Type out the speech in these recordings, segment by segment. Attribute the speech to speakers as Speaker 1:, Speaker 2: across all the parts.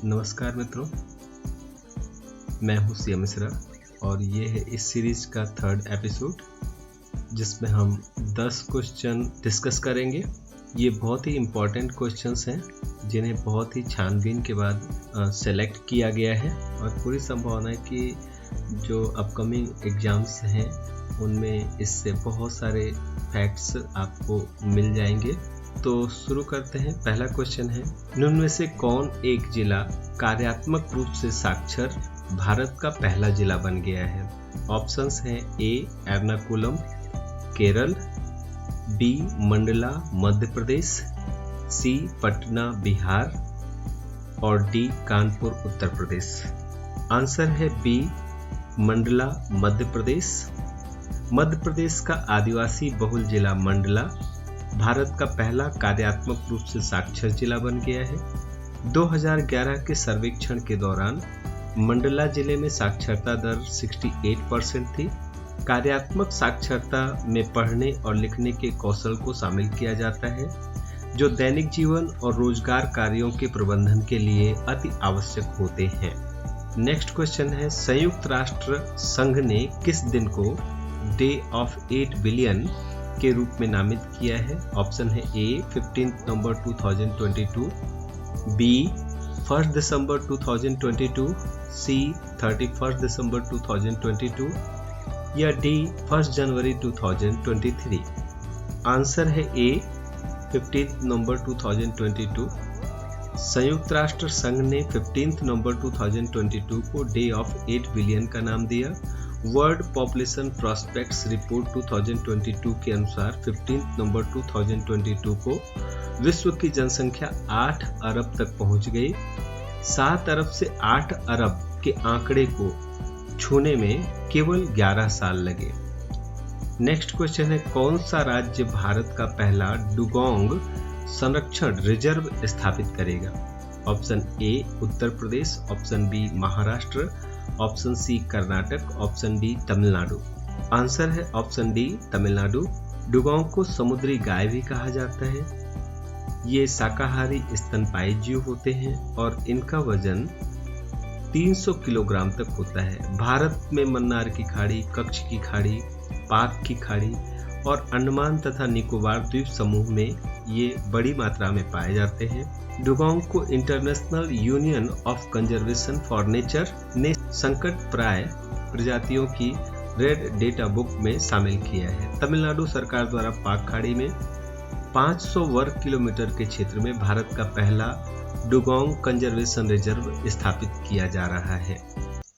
Speaker 1: नमस्कार मित्रों, मैं हूं सीएम मिश्रा और ये है इस सीरीज का 3rd एपिसोड जिसमें हम 10 क्वेश्चन डिस्कस करेंगे। ये बहुत ही इम्पोर्टेंट क्वेश्चंस हैं जिन्हें बहुत ही छानबीन के बाद सेलेक्ट किया गया है और पूरी संभावना है कि जो अपकमिंग एग्जाम्स हैं उनमें इससे बहुत सारे फैक्ट्स आपको मिल जाएंगे। तो शुरू करते हैं। पहला क्वेश्चन है, निम्न में से कौन एक जिला कार्यात्मक रूप से साक्षर भारत का पहला जिला बन गया है? ऑप्शंस हैं ए एर्नाकुलम केरल, बी मंडला मध्य प्रदेश, सी पटना बिहार और डी कानपुर उत्तर प्रदेश। आंसर है बी मंडला मध्य प्रदेश। मध्य प्रदेश का आदिवासी बहुल जिला मंडला भारत का पहला कार्यात्मक रूप से साक्षर जिला बन गया है। 2011 के सर्वेक्षण के दौरान मंडला जिले में साक्षरता दर 68% थी। कार्यात्मक साक्षरता में पढ़ने और लिखने के कौशल को शामिल किया जाता है जो दैनिक जीवन और रोजगार कार्यों के प्रबंधन के लिए अति आवश्यक होते हैं। नेक्स्ट क्वेश्चन है, संयुक्त राष्ट्र संघ ने किस दिन को डे ऑफ 8 बिलियन के रूप में नामित किया है? ऑप्शन है ए 15 नवंबर 2022, बी 1 दिसंबर 2022, सी 31 दिसंबर 2022 या डी 1 जनवरी 2023। आंसर है ए 15 नवंबर 2022। संयुक्त राष्ट्र संघ ने 15 नवंबर 2022 को डे ऑफ 8 बिलियन का नाम दिया। वर्ल्ड पॉपुलेशन प्रॉस्पेक्ट्स रिपोर्ट 2022 के अनुसार 15 नवंबर 2022 को विश्व की जनसंख्या 8 अरब तक पहुंच गई। 7 अरब से 8 अरब के आंकड़े को छूने में केवल 11 साल लगे। नेक्स्ट क्वेश्चन है, कौन सा राज्य भारत का पहला डुगोंग संरक्षण रिजर्व स्थापित करेगा? Option A Uttar Pradesh, option B Maharashtra, option C Karnataka, option D Tamil Nadu. Answer है ऑप्शन डी तमिलनाडु। डुगोंग को समुद्री गाय भी कहा जाता है। ये शाकाहारी स्तनपायी जीव होते हैं और इनका वजन 300 किलोग्राम तक होता है। भारत में मन्नार की खाड़ी, कच्छ की खाड़ी, पाक की खाड़ी और अंडमान तथा निकोबार द्वीप समूह में ये बड़ी मात्रा में पाए जाते हैं। डुगोंग को international union of conservation for nature ने संकट प्राय प्रजातियों की रेड डेटा बुक में शामिल किया है। तमिलनाडु सरकार द्वारा पाक खाड़ी में 500 वर्ग किलोमीटर के क्षेत्र में भारत का पहला डुगोंग कंजर्वेशन रिजर्व स्थापित किया जा रहा है।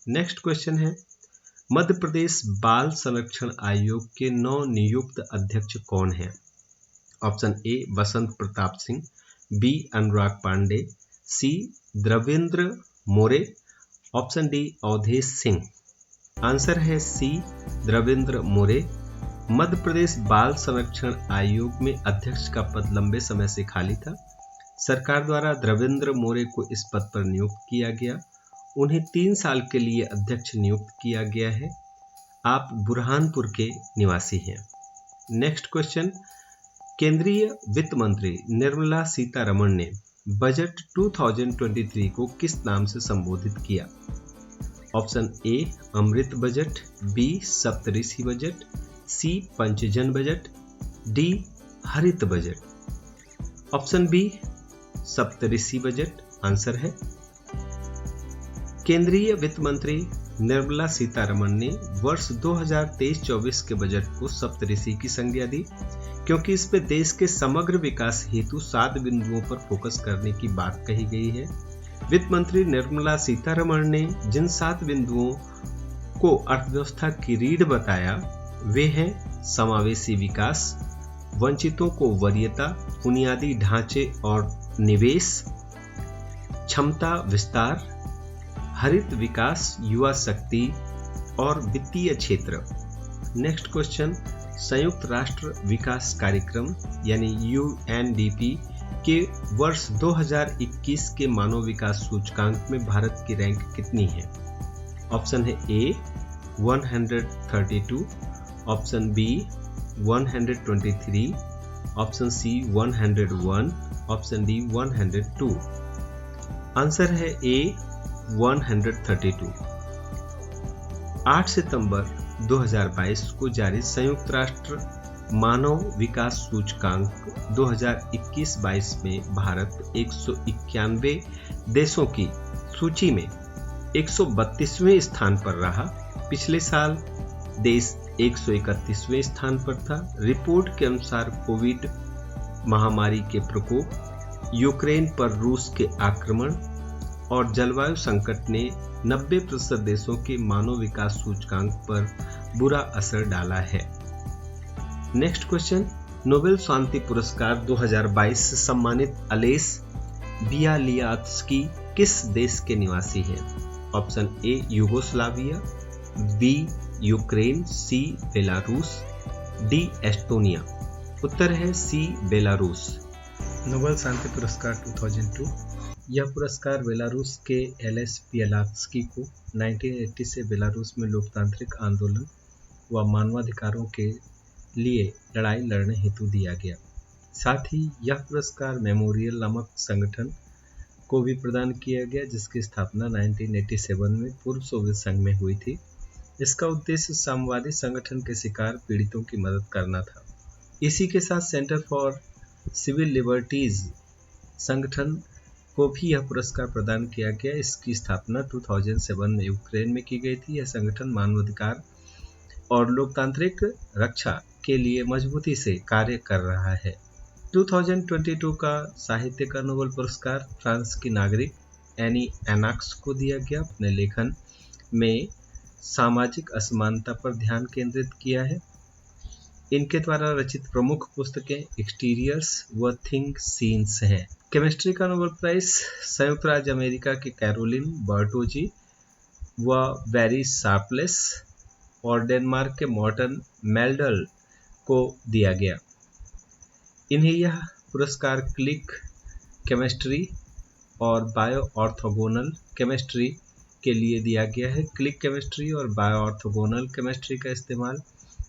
Speaker 1: नेक्स्ट क्वेश्चन है, मध्य प्रदेश बाल संरक्षण आयोग के नवनियुक्त अध्यक्ष कौन है? Option A Basant Pratap Singh, B Anurag Pandey, C Dravindra More, option D Awadhesh Singh. Answer है सी द्रविंद्र मोरे। मध्य प्रदेश बाल संरक्षण आयोग में अध्यक्ष का पद लंबे समय से खाली था। सरकार द्वारा द्रविंद्र मोरे को इस पद पर नियुक्त किया गया। उन्हें 3 साल के लिए अध्यक्ष नियुक्त किया गया है। आप बुरहानपुर के निवासी हैं। नेक्स्ट क्वेश्चन, केंद्रीय वित्त मंत्री निर्मला सीतारमण ने बजट 2023 को किस नाम से संबोधित किया? Option A Amrit budget, B Saptarishi budget, C Panchjan budget, D Harit budget. Option B Saptarishi budget answer है। केंद्रीय वित्त मंत्री निर्मला सीतारमण ने वर्ष 2023-24 के बजट को सप्तऋषि की संज्ञा दी क्योंकि इसमें देश के समग्र विकास हेतु 7 बिंदुओं पर फोकस करने की बात कही गई है। वित्त मंत्री निर्मला सीतारमण ने जिन 7 बिंदुओं को अर्थव्यवस्था की रीढ़ बताया वे हैं समावेशी विकास, वंचितों को वरीयता, बुनियादी ढांचे और निवेश, क्षमता विस्तार, हरित विकास, युवा शक्ति और वित्तीय क्षेत्र। नेक्स्ट क्वेश्चन, संयुक्त राष्ट्र विकास कार्यक्रम यानी UNDP के वर्ष 2021 के मानव विकास सूचकांक में भारत की रैंक कितनी है? ऑप्शन है A 132, option B 123, option C 101, option D 102। Answer है ए 132। 8 सितंबर 2022 को जारी संयुक्त राष्ट्र मानव विकास सूचकांक 2021-22 में भारत 191 देशों की सूची में 132वें स्थान पर रहा। पिछले साल देश 131वें स्थान पर था। रिपोर्ट के अनुसार कोविड महामारी के प्रकोप, यूक्रेन पर रूस के आक्रमण और जलवायु संकट ने 90% देशों के मानव विकास सूचकांक पर बुरा असर डाला है। नेक्स्ट क्वेश्चन, नोबेल शांति पुरस्कार 2022 से सम्मानित अलेस बियालियात्स्की किस देश के निवासी हैं? Option A Yugoslavia, B Ukraine, C Belarus, D Estonia. उत्तर है सी बेलारूस। नोबेल शांति पुरस्कार 2002, यह पुरस्कार बेलारूस के एलेस बियालियात्स्की को 1980 से बेलारूस में लोकतांत्रिक आंदोलन व मानवाधिकारों के लिए लड़ाई लड़ने हेतु दिया गया। साथ ही यह पुरस्कार मेमोरियल नामक संगठन को भी प्रदान किया गया, जिसकी स्थापना 1987 में पूर्व सोवियत संघ में हुई थी। इसका उद्देश्य साम्यवादी संगठन के शिकार पीड़ितों की मदद करना था। इसी के साथ सेंटर फॉर सिविल लिबर्टीज संगठन को भी यह पुरस्कार प्रदान किया गया। इसकी स्थापना 2007 में यूक्रेन में की गई थी। यह संगठन मानवाधिकार और लोकतांत्रिक रक्षा के लिए मजबूती से कार्य कर रहा है। 2022 का साहित्य का नोबेल पुरस्कार फ्रांस की नागरिक एनी एनाक्स को दिया गया। अपने लेखन में सामाजिक असमानता पर ध्यान केंद्रित किया है। इनके द्वारा रचित प्रमुख पुस्तकें एक्सटीरियर्स व थिंक सीन्स हैं। केमिस्ट्री का नोबेल प्राइज संयुक्त राज्य अमेरिका के कैरोलिन बर्टोजी व बैरी शार्पलेस और डेनमार्क के मॉर्टन मेल्डल को दिया गया। इन्हें यह पुरस्कार क्लिक केमिस्ट्री और बायो ऑर्थोगोनल केमिस्ट्री के लिए दिया गया है। क्लिक केमिस्ट्री और बायो ऑर्थोगोनल केमिस्ट्री का इस्तेमाल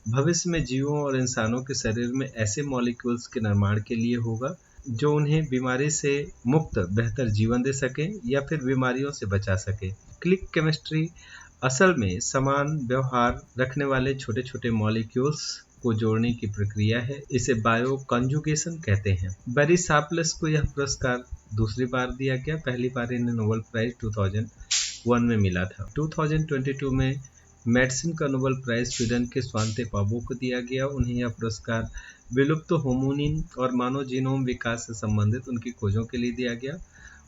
Speaker 1: भविष्य में जीवों और इंसानों के शरीर में ऐसे मॉलिक्यूल्स के निर्माण के लिए होगा जो उन्हें बीमारी से मुक्त बेहतर जीवन दे सके या फिर बीमारियों से बचा सके। क्लिक केमिस्ट्री असल में समान व्यवहार रखने वाले छोटे छोटे मॉलिक्यूल्स को जोड़ने की प्रक्रिया है। इसे बायो कंजुगेशन कहते हैं। बैरी शार्पलेस को यह पुरस्कार दूसरी बार दिया गया। पहली बार इन्हें नोबेल प्राइज 2001 में मिला था। 2022 में मेडिसिन का नोबेल प्राइज स्वीडन के स्वांते पाबो को दिया गया। उन्हें यह पुरस्कार विलुप्त होमोनिन और मानव जीनोम विकास से संबंधित उनकी खोजों के लिए दिया गया।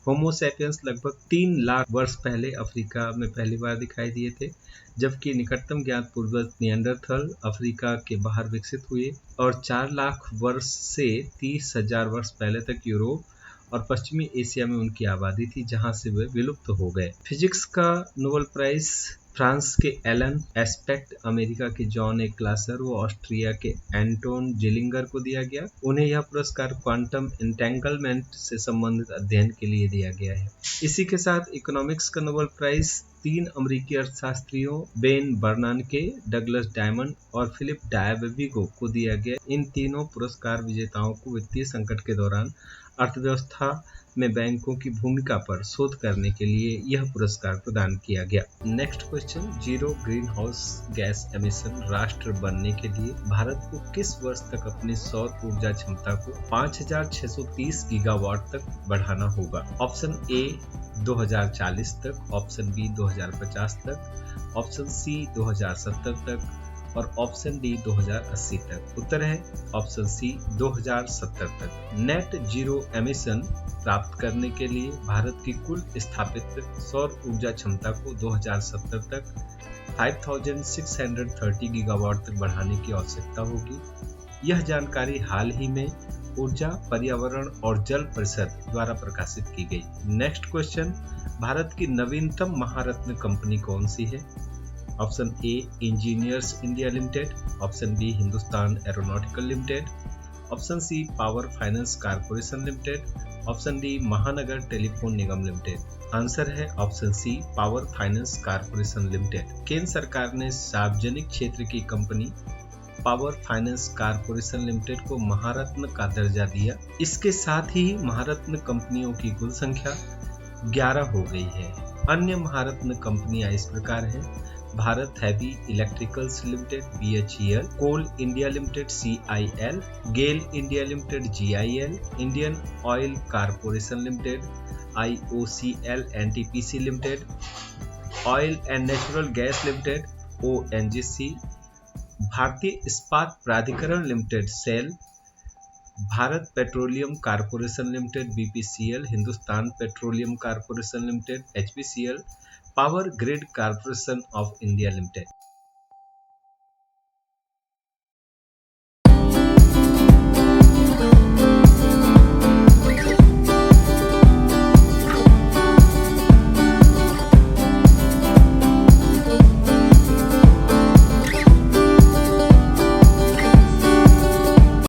Speaker 1: होमो सैपियंस लगभग 3 लाख वर्ष पहले अफ्रीका में पहली बार दिखाई दिए थे, जबकि निकटतम ज्ञात पूर्वज निएंडरथल अफ्रीका के बाहर विकसित हुए और 4 लाख वर्ष से 30,000 वर्ष पहले तक यूरोप और पश्चिमी एशिया में उनकी आबादी थी, जहां से वे विलुप्त हो गए। फिजिक्स का नोबेल प्राइज फ्रांस के एलन एस्पेक्ट, अमेरिका के जॉन ए क्लासर व ऑस्ट्रिया के एंटोन जिलिंगर को दिया गया। उन्हें यह पुरस्कार क्वांटम एंटेंगलमेंट से संबंधित अध्ययन के लिए दिया गया है। इसी के साथ इकोनॉमिक्स का नोबेल प्राइज 3 अमेरिकी अर्थशास्त्रियों बेन बर्नानके, डगलस डायमंड और फिलिप डायबेविगो को दिया गया। इन तीनों पुरस्कार विजेताओं को वित्तीय संकट के दौरान अर्थव्यवस्था में बैंकों की भूमिका पर शोध करने के लिए यह पुरस्कार प्रदान किया गया। Next question, zero green house gas emission राष्ट्र बनने के लिए भारत को किस वर्ष तक अपनी सौर ऊर्जा क्षमता को 5,630 गीगावाट तक बढ़ाना होगा? ऑप्शन ए 2040 तक, ऑप्शन बी 2050 तक, ऑप्शन सी 2070 तक और ऑप्शन डी 2080 तक। उत्तर है ऑप्शन सी 2070 तक। नेट जीरो एमिशन प्राप्त करने के लिए भारत की कुल स्थापित सौर ऊर्जा क्षमता को 2070 तक 5,630 गीगावाट तक बढ़ाने की आवश्यकता होगी। यह जानकारी हाल ही में ऊर्जा, पर्यावरण और जल परिषद द्वारा प्रकाशित की गई। नेक्स्ट क्वेश्चन, भारत की नवीनतम महारत्न कंपनी कौन सी है? Option A engineers India limited, option B Hindustan aeronautical limited, option C power finance corporation limited, option D Mahanagar telephone Nigam limited. Answer है option C power finance corporation limited. केंद्र सरकार ने सार्वजनिक क्षेत्र की company power finance corporation limited को महारत्न का दर्जा दिया। इसके साथ ही महारत्न कंपनियों की कुल संख्या 11 हो गई है। अन्य महारत्न कंपनियां इस प्रकार हैं: Bharat heavy electricals limited BHEL, coal India limited CIL, GAIL India limited GIL, Indian oil corporation limited IOCL, NTPC limited, oil and natural gas limited ONGC, Bharatiya Ispat Pradhikaran limited SAIL, Bharat petroleum corporation limited BPCL, Hindustan petroleum corporation limited HPCL, power grid corporation of India limited.